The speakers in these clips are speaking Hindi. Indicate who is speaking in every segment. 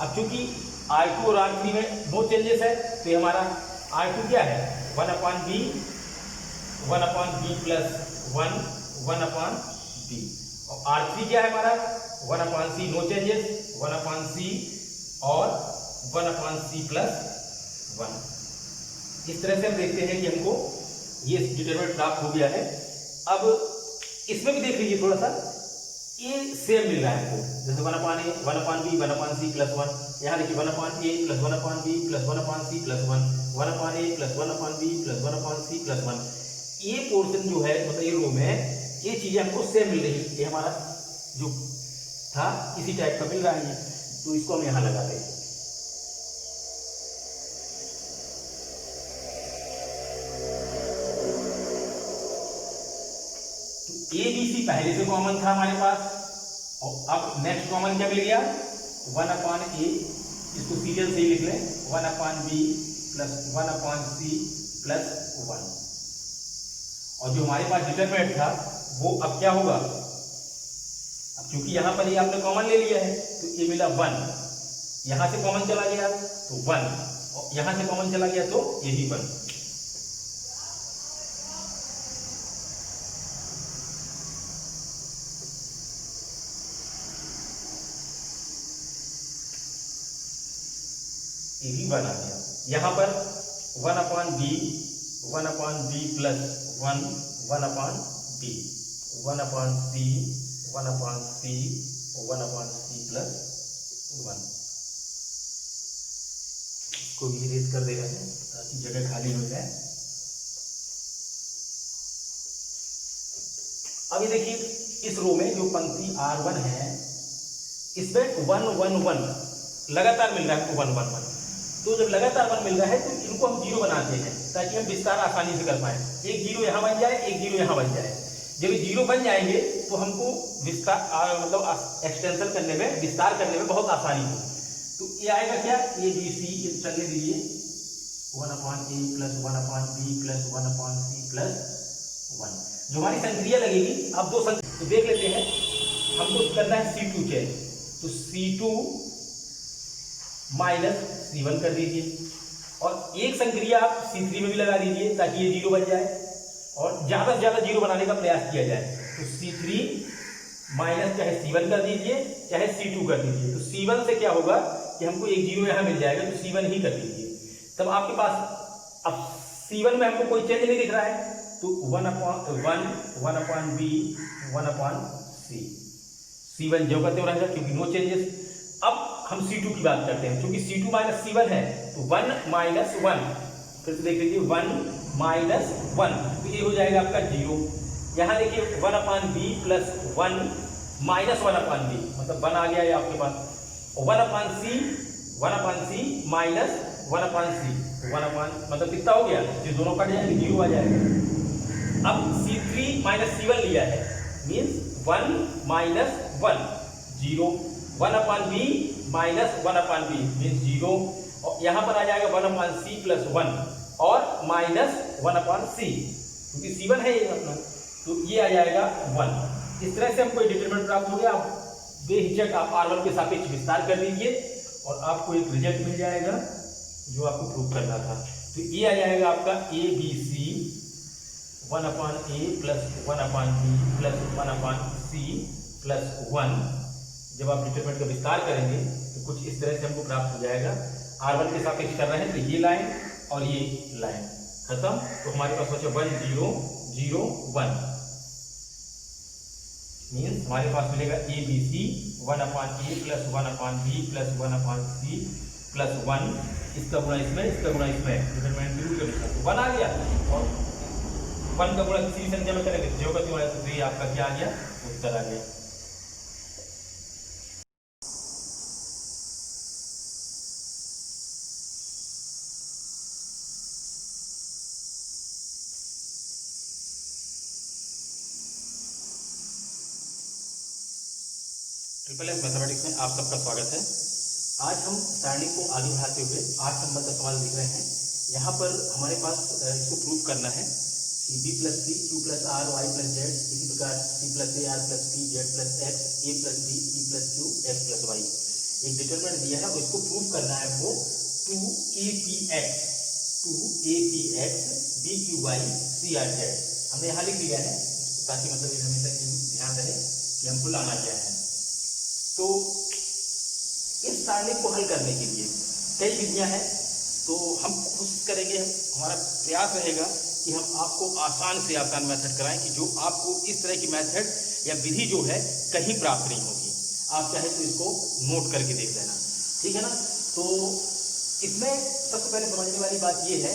Speaker 1: अब चूंकि R2 और R3 में नो चेंजेस है तो ये हमारा R2 क्या है 1/b प्लस 1/b, और R3 क्या है हमारा 1/c नो चेंजेस 1/c और 1/c प्लस 1। इस तरह से हम देखते हैं कि हमको ये डिटरमिनेंट प्राप्त हो गया है। अब इसमें भी देख लीजिए थोड़ा सा, ये सेम मिल रहा है हमको, जैसे 1/a 1/b 1/c प्लस 1, यहाँ देखिए 1/a plus 1/b plus 1/c plus 1, 1/a plus 1/b plus 1/c plus 1। ये पोर्शन जो है मतलब ये रो में ये चीजें हमको सेम मिल रही है, ये हमारा जो था इसी टाइप का मिल रहा है, तो इसको हम यहाँ लगा दें। ए बी सी पहले से कॉमन था हमारे पास, और अब नेक्स्ट कॉमन क्या मिल गया 1/a, इसको सीरियल से ही लिख लें 1/b प्लस 1/c प्लस 1, और जो हमारे पास डिटरमिनेंट था वो अब क्या होगा, अब क्योंकि यहां पर ये आपने कॉमन ले लिया है तो ये मिला 1, यहां से कॉमन चला गया तो 1, और यहां से कॉमन चला गया तो ये भी 1। ये भी 1 आ गया, यहाँ पर 1/b plus 1 1/b 1/c 1/c plus 1। इसको भी इरेज कर दे रहे हैं ताकि जगह खाली हो जाए। अब ये देखिए इस रो में जो पंक्ति R1 है इसमें 1 1 1 लगातार मिल रहा है आपको 1 1 1, तो जब लगातार 1 मिल रहा है तो इनको हम 0 बनाते हैं ताकि हम विस्तार आसानी से कर पाए, एक 0 यहाँ बन जाए एक 0 यहाँ बन जाए। जब ये 0 बन जाएंगे तो हमको विस्तार मतलब एक्सटेंशन करने में विस्तार करने में बहुत आसानी हो। तो ये आएगा क्या ए बी सी चलने दीजिए 1/a plus 1/b plus 1/c plus 1, जो हमारी संक्रिया लगेगी। अब दो संख्या तो देख लेते हैं, हमको करना है C2 चेंज, तो C2 माइनस C1 कर दीजिए, और एक संक्रिया आप C3 में भी लगा दीजिए ताकि ये 0 बन जाए, और ज्यादा से ज्यादा 0 बनाने का प्रयास किया जाए। तो C3 माइनस चाहे C1 कर दीजिए चाहे C2 कर दीजिए, तो C1 से क्या होगा कि हमको एक 0 यहाँ मिल जाएगा, तो C1 ही कर दीजिए। तब आपके पास अब C1 में हमको कोई चेंज नहीं दिख रहा है, तो 1/b 1/c, C1 जो करते हो रहेगा क्योंकि नो चेंजेस। अब हम C2 की बात करते हैं, क्योंकि C2 माइनस C1 है तो 1 माइनस 1, फिर से देख लीजिए 1 माइनस 1, तो ये हो जाएगा आपका 0। यहाँ देखिए 1/b प्लस 1 माइनस 1/b, मतलब 1 आ गया है आपके पास, और 1/c माइनस 1/c, 1 मतलब कितना हो गया, ये दोनों कट जाएंगे 0 आ जाएगा। अब C3 माइनस C1 लिया है means 1 minus 1 0, 1/b minus 1/b means 0, और यहाँ पर आ जाएगा 1/c प्लस 1 और माइनस 1/c, क्योंकि C1 है ये अपना, तो ये आ जाएगा 1। इस तरह से हमको डिटरमिनेंट प्राप्त हो गया। आप बेहिचक आप R1 के सापेक्ष विस्तार कर दीजिए और आपको एक रिजल्ट मिल जाएगा जो आपको प्रूव करना था। तो ये आ जाएगा आपका ABC 1/a plus 1/b plus 1/c plus 1। जब आप डिटरमिनेंट का विस्तार करेंगे तो कुछ इस तरह से हमको प्राप्त हो जाएगा। R1 के सापेक्ष कर रहे हैं तो ये लाइन और ये लाइन खत्म, तो हमारे पास बचा 1 0 0 1 मीन्स हमारे पास मिलेगा ABC 1/a plus 1/b plus 1/c plus 1, इसका गुणा इसमें इसका गुणा इसमें, डिटरमिनेंट जरूर करेंगे तो 1 आ गया, और 1 का गुणा किसी संख्या में करेंगे जो गति वाला, तो ये आपका क्या आ गया, उत्तर आ गया। ट्रिपल एस मैथमेटिक्स में आप सबका स्वागत है। आज हम सारणी को आगे बढ़ाते हुए 8 नंबर का सवाल लिख रहे हैं। यहाँ पर हमारे पास इसको प्रूव करना है कि b plus C Q plus R Y plus Z, इसी प्रकार c plus A R plus P Z plus X A plus B P plus Q X plus Y. एक डिटरमिनेंट दिया है और इसको प्रूव करना है वो 2APX BQY CRZ हमने यहाँ लिख दिया है ताकि मतलब ये हमेशा ध्यान रहे कि हमको लाना क्या है। तो इस सारणी को हल करने के लिए कई विधियां हैं, तो हम कोशिश करेंगे, हमारा प्रयास रहेगा कि हम आपको आसान से आसान मेथड कराएं कि जो आपको इस तरह की मेथड या विधि जो है कहीं प्राप्त नहीं होगी। आप चाहे तो इसको नोट करके देख लेना, ठीक है ना। तो इसमें सबसे पहले समझने वाली बात यह है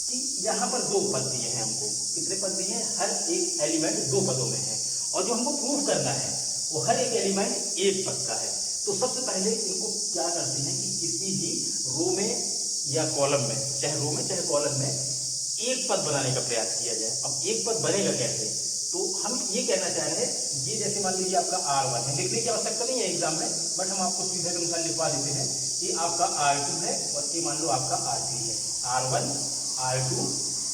Speaker 1: कि यहाँ पर दो पद दिए हैं हमको। कितने पद दिए हैं? हर एक एलिमेंट दो पदों में है और जो हमको प्रूव करना है वो हर एक एलिमेंट एक पद का है। तो सबसे पहले इनको क्या करते हैं कि किसी भी रो में या कॉलम में, चाहे रो में चाहे कॉलम में, एक पद बनाने का प्रयास किया जाए। अब एक पद बनेगा कैसे? तो हम ये कहना चाह रहे हैं, ये जैसे मान लीजिए आपका R1 है, लिखने की आवश्यकता नहीं है एग्जाम में, बट हम आपको सुविधा के अनुसार लिखवा देते हैं कि आपका R2 है और ये मान लो आपका R3 है, R1 R2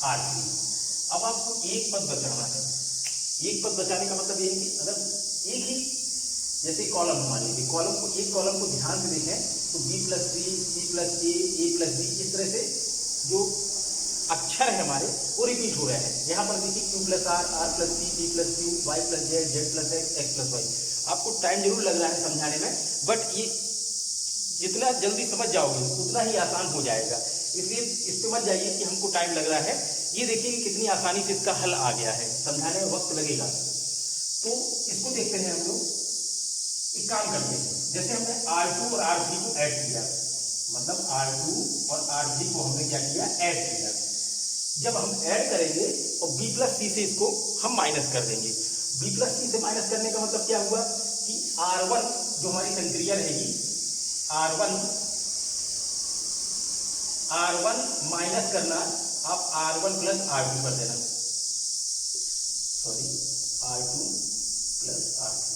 Speaker 1: R3। अब आपको एक पद बचाना है। एक पद बचाने का मतलब ये है कि अगर एक ही जैसे कॉलम मान लीजिए, एक कॉलम को ध्यान से देखें तो B+C C+A A+B इस तरह से जो अक्षर है हमारे वो रिपीट हो रहे हैं। यहाँ पर देखिए Q+R R+C P+Q Y+Z Z+X X+Y। आपको टाइम जरूर लग रहा है समझाने में, बट ये जितना जल्दी समझ जाओगे उतना ही आसान हो जाएगा। इसलिए इस पे मत जाइए कि हमको टाइम लग रहा है। ये देखिए कितनी आसानी से इसका हल आ गया है, समझाने में वक्त लगेगा। तो इसको देखते हैं हम लोग, एक काम करते हैं, जैसे हमने R2 और R3 को ऐड किया, मतलब R2 और R3 को हमने क्या किया? ऐड किया। जब हम ऐड करेंगे और B+C से इसको हम माइनस कर देंगे। B+C से माइनस करने का मतलब क्या हुआ कि R1 जो हमारी संक्रिया रहेगी, R1 माइनस करना, आप R1 प्लस R2 कर देना, सॉरी R2 प्लस R3।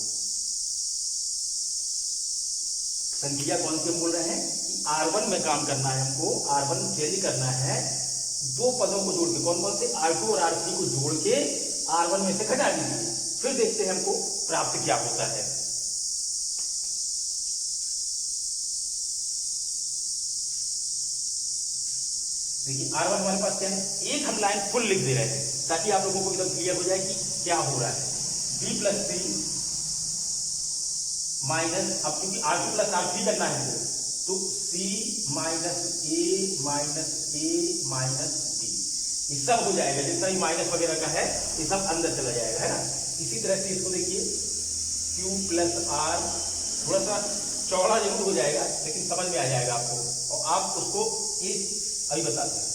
Speaker 1: संख्या कौन सी हम बोल रहे हैं कि R1 में काम करना है हमको, R1 चेंज करना है, दो पदों को जोड़ के, कौन कौन से? R2 और R3 को जोड़ के R1 में से घटा दीजिए, फिर देखते हैं हमको प्राप्त क्या होता है। देखिए R1 हमारे पास क्या है? एक हम लाइन फुल लिख दे रहे हैं ताकि आप लोगों को एकदम क्लियर हो जाए कि क्या हो रहा है। B+C माइनस, अब क्योंकि R2 प्लस R3 करना है तो C minus A minus A minus D, ये सब हो जाएगा। जितना भी माइनस वगैरह का है ये सब अंदर चला जाएगा, है ना। इसी तरह से इसको देखिए Q+R, थोड़ा सा चौड़ा जरूर हो जाएगा लेकिन समझ में आ जाएगा आपको, और आप उसको इस अभी बताते हैं,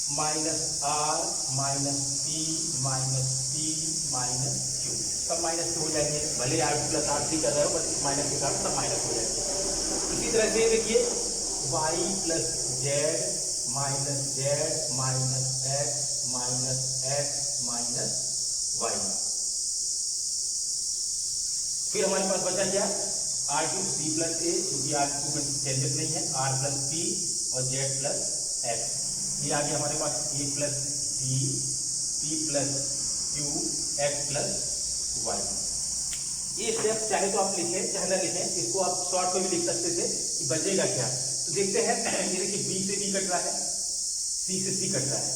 Speaker 1: -R minus P minus P minus Q, सब माइनस हो जाएंगे। भले R2 प्लस R3 कर रहे हो बट माइनस के कारण सब माइनस हो जाएंगे। इसी तरह से देखिए Y+Z minus Z minus X minus X minus Y। फिर हमारे पास बचा क्या? R2C प्लस A, क्योंकि R2 में चेंजेस नहीं है, R+P और Z+X। ये आ गया हमारे पास A+D P+Q X+Y। ये स्टेप चाहे तो आप लिखें चाहे ना लिखें, इसको आप शॉर्ट में भी लिख सकते थे कि बचेगा क्या। तो देखते हैं, ये देखिए B से B कट रहा है, C से C कट रहा है।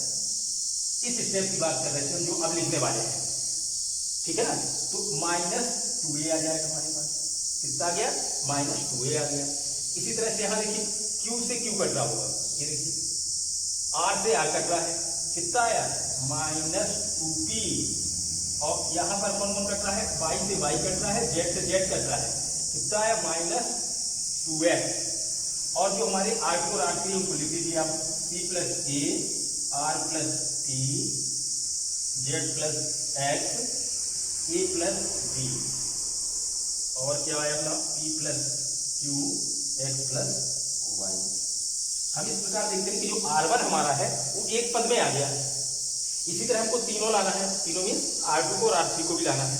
Speaker 1: इस स्टेप की बात कर रहे थे जो अब लिखने वाले हैं, ठीक है ना। तो -2A आ जाएगा हमारे पास। कितना आ गया? -2A आ गया। इसी तरह से यहाँ देखिए Q से Q कट रहा होगा, ये देखिए R से R कट रहा है, कितना आया? -2P। और यहाँ पर कौन कौन कट रहा है? Y से Y कट रहा है, Z से Z कट रहा है, कितना आया? -2X। और जो हमारे R2 और R3 उनको लिख दीजिए आप, C+A R+T Z+X A+B, और क्या आया अपना? P+Q X+Y। हम इस प्रकार देखते हैं कि जो R1 हमारा है वो एक पद में आ गया। इसी तरह हमको तीनों लाना है, तीनों मीन्स R2 को और R3 को भी लाना है।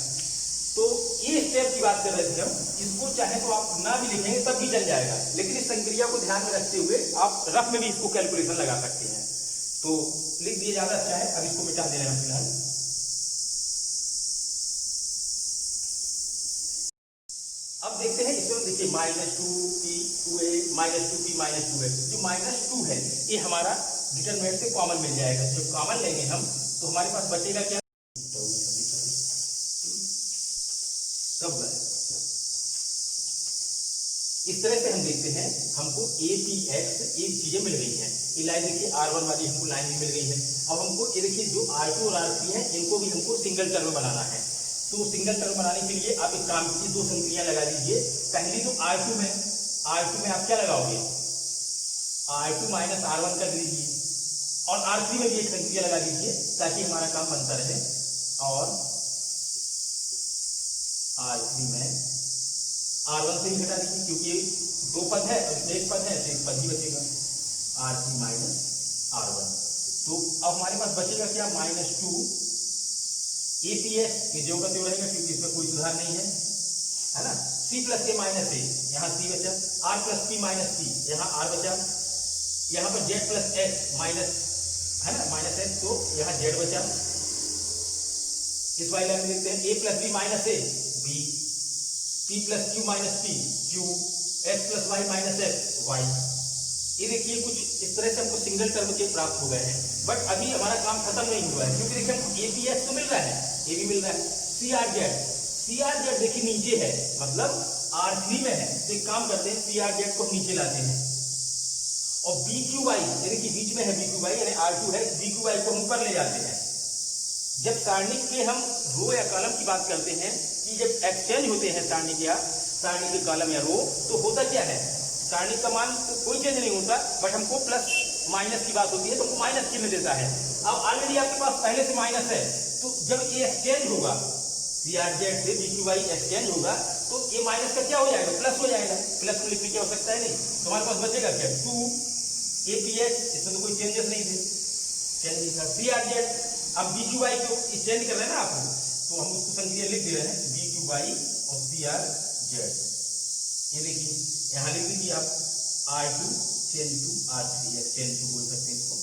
Speaker 1: तो ये स्टेप की बात कर रहे थे हम, इसको चाहे तो आप ना भी लिखेंगे तब भी चल जाएगा, लेकिन इस संक्रिया को ध्यान में रखते हुए आप रफ में भी इसको कैलकुलेशन लगा सकते हैं। तो लिख दिए ज्यादा अच्छा है। अब इसको मिटा दे रहे हैं फिलहाल। अब देखते हैं इसमें, देखिए -2p 2a -2p -2a, जो -2 है ये हमारा डिटरमिनेंट से कॉमन मिल जाएगा। जब कॉमन लेंगे हम तो हमारे पास बचेगा क्या, तब इस तरह से हम देखते हैं हमको ए पी एक्स ये चीजें मिल गई हैं। ये लाइन देखिए R1 वाली हमको लाइन भी मिल गई है। अब हमको ये देखिए जो R2 और R3 है इनको भी हमको सिंगल टर्म बनाना है। तो सिंगल टर्म बनाने के लिए आप एक काम कीजिए, दो संक्रियां लगा दीजिए। पहली तो R2 में आप क्या लगाओगे, R2 माइनस R1 कर दीजिए, और R3 में भी एक संक्रिया लगा दीजिए ताकि हमारा काम बनता रहे। और R3 में R1 से ही घटा दीजिए क्योंकि दो पद है और एक पद है तो एक पद ही बचेगा, R3 माइनस R1। तो अब हमारे पास बचेगा क्या, -2 APS, ये जो का त्यो रहेगा क्योंकि इसमें कोई सुधार नहीं है ना। C plus A minus A, यहाँ C बचा, R plus P minus P, यहाँ R बचा, यहाँ पर Z प्लस S माइनस है ना -S, तो यहाँ Z बचा। इस वाली लाइन में देखते हैं A plus B minus A B, P plus Q minus P Q, X plus Y minus X Y। ये देखिए कुछ इस तरह से हमको सिंगल टर्म के प्राप्त हो गए हैं। बट अभी हमारा काम खत्म नहीं हुआ है क्योंकि देखिए हमको APS तो मिल रहा है, ये भी मिल रहा है। CRZ देखिए नीचे है, मतलब R3 में है, तो एक काम करते हैं CRZ को नीचे लाते हैं। और BQY देखिए बीच में है, BQY यानी R2 है, BQY को हम ऊपर ले जाते हैं। जब सारणी के हम रो या कॉलम की बात करते हैं कि जब एक्सचेंज होते हैं सारणी के कॉलम या रो, तो होता क्या है, सारणी का मान तो कोई चेंज नहीं होता, बट हमको प्लस माइनस की बात होती है तो हमको माइनस चिन्ह देता है। अब ऑलरेडी आपके पास पहले से माइनस है, तो जब ये एक्सचेंज होगा CRZ से BQY एक्सचेंज होगा तो ये माइनस का क्या हो जाएगा, प्लस हो जाएगा। प्लस में लिखने की आवश्यकता है नहीं, तो हमारे पास बचेगा क्या, 2 APX, इसमें तो कोई चेंजेस नहीं थे, चेंज नहीं था। CRZ, अब BQY को चेंज कर रहे हैं ना आप, तो हम उसको संक्रिया लिख दे रहे हैं BQY और CRZ। ये देखिए यहाँ लिख दीजिए आप R2 change to R3, exchange to बोल सकते हैं इसको।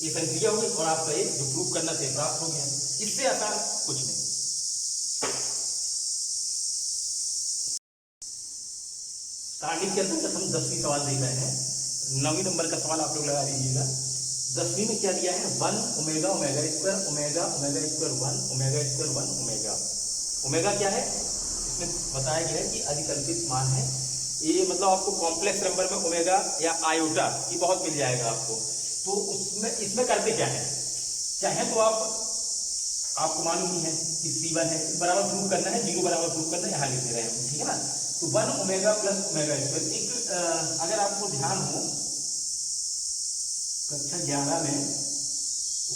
Speaker 1: ये संक्रिया होगी और आपका ये जो प्रूफ करना था प्राप्त हो गया। इससे आसान कुछ नहीं। सारणी के अंतर्गत हम 10वीं सवाल देख रहे हैं। 9वीं नंबर का सवाल आप लोग लगा दीजिएगा। 10वीं में क्या दिया है, 1 omega omega square omega omega square 1 omega square 1 omega. Omega क्या है, इसमें बताया गया है कि अधिकल्पित मान है। ये मतलब आपको कॉम्प्लेक्स नंबर में ओमेगा या आयोटा ये बहुत मिल जाएगा आपको। तो उसमें इसमें करते क्या है, चाहे तो आपको मालूम ही है कि C1 है, बराबर प्रूव करना है, 0 बराबर प्रूव करना है, यहाँ लिख दे रहे हैं, ठीक है ना। तो 1 ओमेगा प्लस ओमेगा स्क्वायर, एक अगर आपको ध्यान हो कक्षा 11 में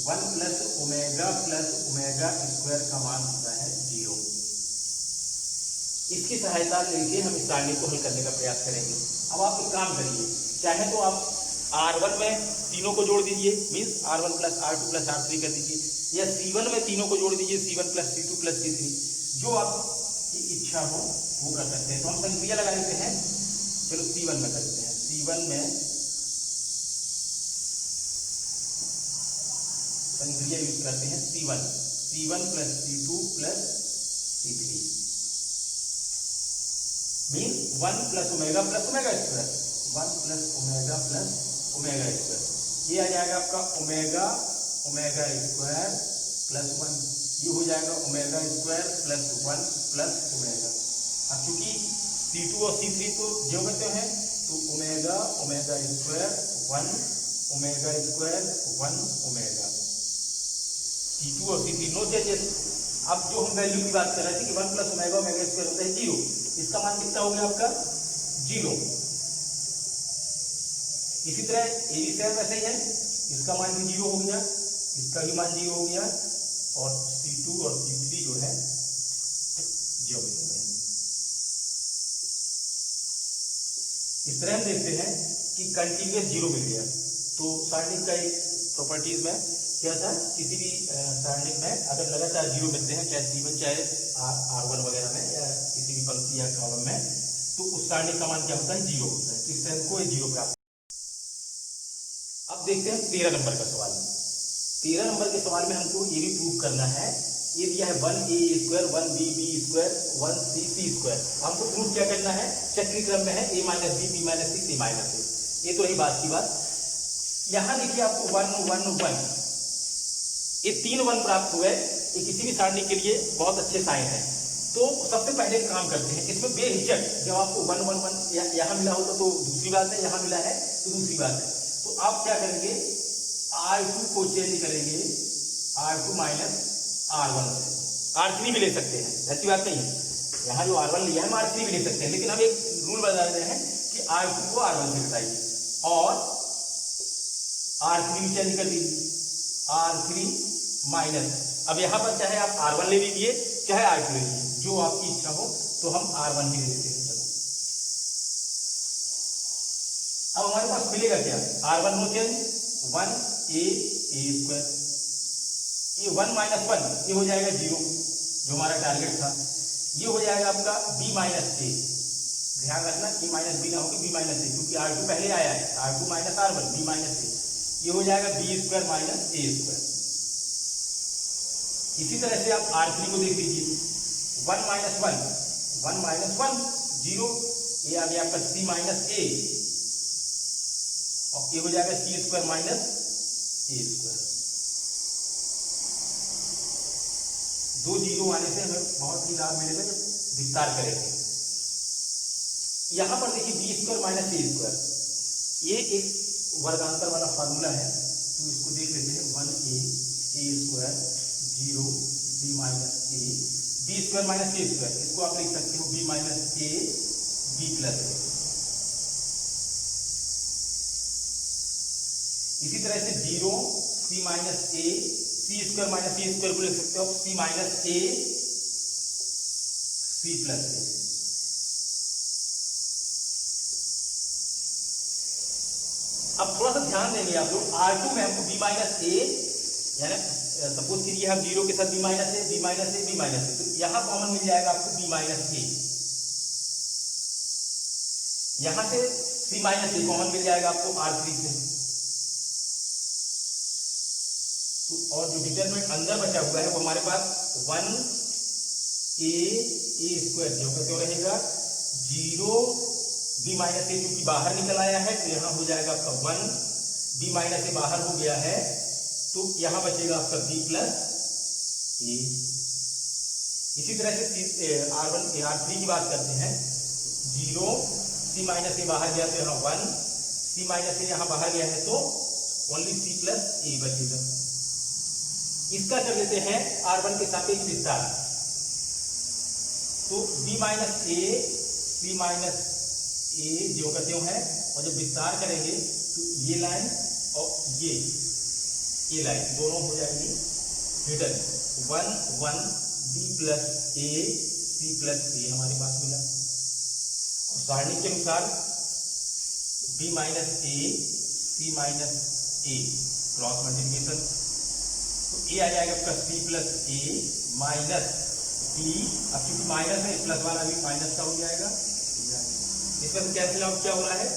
Speaker 1: 1 प्लस ओमेगा स्क्वायर का मान होता है 0। इसकी सहायता लेके हम इस सारणी को हल करने का प्रयास करेंगे। अब आप एक काम करिए, चाहे तो आप R1 में तीनों को जोड़ दीजिए, means R1 plus R2 plus R3 कर दीजिए, या C1 में तीनों को जोड़ दीजिए, C1 plus C2 plus C3, जो आपकी इच्छा हो वो कर सकते हैं। तो हम संक्रिया लगा देते हैं, चलो C1 में करते हैं। C1 में संक्रिया यूज करते हैं C1 plus C2 plus C3 mean 1 plus omega square, 1 plus omega square, ये आ जाएगा आपका ओमेगा स्क्वायर प्लस 1, ये हो जाएगा omega square plus 1 plus omega. अब चूंकि C2 और C3 को जोड़ते हैं तो omega square 1 omega square 1 omega, C2 और C3 नो चेंजेस। अब जो हम वैल्यू की बात कर रहे थे कि 1 प्लस ओमेगा स्क्वायर होता है 0, इसका मान कितना हो गया आपका 0। इसी तरह ये भी सेम वैसे ही है, इसका मान भी 0 हो गया, इसका भी मान 0 हो गया, और C2 और C3 जो है 0 मिल रहे हैं। इस तरह हम देखते हैं कि कंटिन्यूअस 0 मिल गया। तो सारणी का एक प्रॉपर्टीज में क्या था, किसी भी सारणी में अगर लगातार 0 मिलते हैं, चाहे C1 चाहे R1 वगैरह में या किसी भी पंक्ति या कॉलम में, तो उस सारणी का मान क्या होता है 0 होता है। तो इस तरह कोई 0 प्राप्त। अब देखते हैं 13 नंबर का सवाल। 13 नंबर के सवाल में हमको ये भी प्रूव करना है ये दिया है 1a² 1b² 1c² हमको प्रूफ क्या करना है, चक्रीय क्रम में है a minus B B minus C C minus A. ये तो रही बात की बात। यहाँ देखिए आपको 1 1 1 ये 3 1 प्राप्त हुए। ये किसी भी सारणी के लिए बहुत अच्छे साइन है। तो सबसे पहले काम करते हैं, इसमें बेहिचक जब आपको 1 1 1 यहाँ मिला होगा तो दूसरी बात है, यहाँ मिला है तो दूसरी बात है। तो आप क्या करेंगे, R2 को चेंज करेंगे R2 माइनस R1 से। R3 भी ले सकते हैं, ऐसी बात नहीं है। यहाँ जो R1 लिया है हम R3 भी ले सकते हैं, लेकिन हम एक रूल बता रहे हैं कि R2 को R1 से घटाइए और R3 भी चेंज कर दीजिए, R3 माइनस। अब यहाँ पर चाहे आप R1 ले लीजिए चाहे R2 ले लीजिए, जो आपकी इच्छा हो। तो हम R1 ही ले लेते हैं। चलो अब हमारे पास मिलेगा क्या, R1 नो चेंज 1a² ये 1 माइनस 1 ये हो जाएगा 0 जो हमारा टारगेट था। ये हो जाएगा आपका b माइनस ए। ध्यान रखना a माइनस बी ना होगी b माइनस ए, क्योंकि R2 पहले आया है। R2 minus R1 b minus A, ये हो जाएगा b² माइनस a²। इसी तरह से आप R3 को देख लीजिए 1 माइनस 1 0, ये आ गया आपका c माइनस ए और ये हो जाएगा c² माइनस a²। 2 0 आने से हमें बहुत ही लाभ मिलेगा जब विस्तार करेंगे। यहां पर देखिए b² माइनस a², ये एक वर्गांतर वाला फार्मूला है, तो इसको देख लेते हैं। 1a² 0 b minus a b² minus a², इसको आप लिख सकते हो b minus a b plus a। इसी तरह से 0 c minus a c² minus a² को लिख सकते हो c minus a c plus a। अब थोड़ा सा ध्यान देंगे आप लोग, R2 में हमको b माइनस a, यानी सपोज कीजिए हम 0 के साथ b minus a b minus a b minus a, तो यहां कॉमन मिल जाएगा आपको b माइनस a। यहां से c माइनस a कॉमन मिल जाएगा आपको R3 से। तो और जो डिटरमिनेंट अंदर बचा हुआ है वो हमारे पास 1a² जो क्यों रहेगा 0 b माइनस a, क्योंकि बाहर निकल आया है तो यहाँ हो जाएगा आपका 1 b माइनस a बाहर हो गया है तो यहाँ बचेगा आपका b प्लस a। इसी तरह से R3 की बात करते हैं, 0 c माइनस a बाहर गया तो यहाँ 1 c माइनस a यहाँ बाहर गया है तो ओनली c प्लस a बचेगा। इसका कर लेते हैं R1 के सापेक्ष विस्तार। तो b minus a c minus a जो का त्यों है, और जब विस्तार करेंगे तो ये लाइन और ये लाइन दोनों हो जाएंगी return 1 1 b plus a c plus a हमारे पास मिला। और सारणी के अनुसार b minus a c minus a cross multiplication, तो a आ जाएगा आपका c plus a minus b। अब क्योंकि माइनस है प्लस वाला भी माइनस का हो जाएगा। इसमें कैंसिल आउट क्या हो रहा है,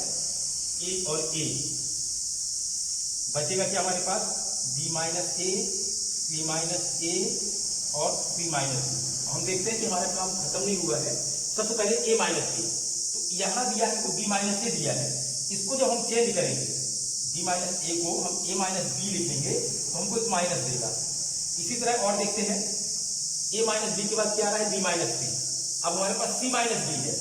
Speaker 1: a और a बचेगा क्या हमारे पास b minus a c minus a और c माइनस b। हम देखते हैं कि हमारा काम खत्म नहीं हुआ है। सबसे पहले a माइनस a, तो यहाँ दिया है तो b माइनस a दिया है, इसको जब हम चेंज करेंगे b माइनस a को हम a माइनस b लिखेंगे तो हमको एक माइनस देगा। इसी तरह और देखते हैं a माइनस b के बाद क्या आ रहा है b माइनस c। अब हमारे पास c माइनस b है,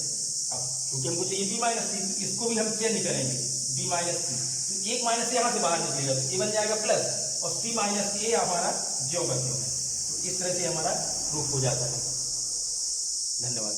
Speaker 1: अब क्योंकि हमको चाहिए b माइनस c, तो इसको भी हम चेंज करेंगे b माइनस c, तो एक माइनस यहाँ से बाहर निकलेगा तो a बन जाएगा प्लस और c माइनस a हमारा ज्यों का त्यों है। तो इस तरह से हमारा प्रूफ हो जाता है। धन्यवाद।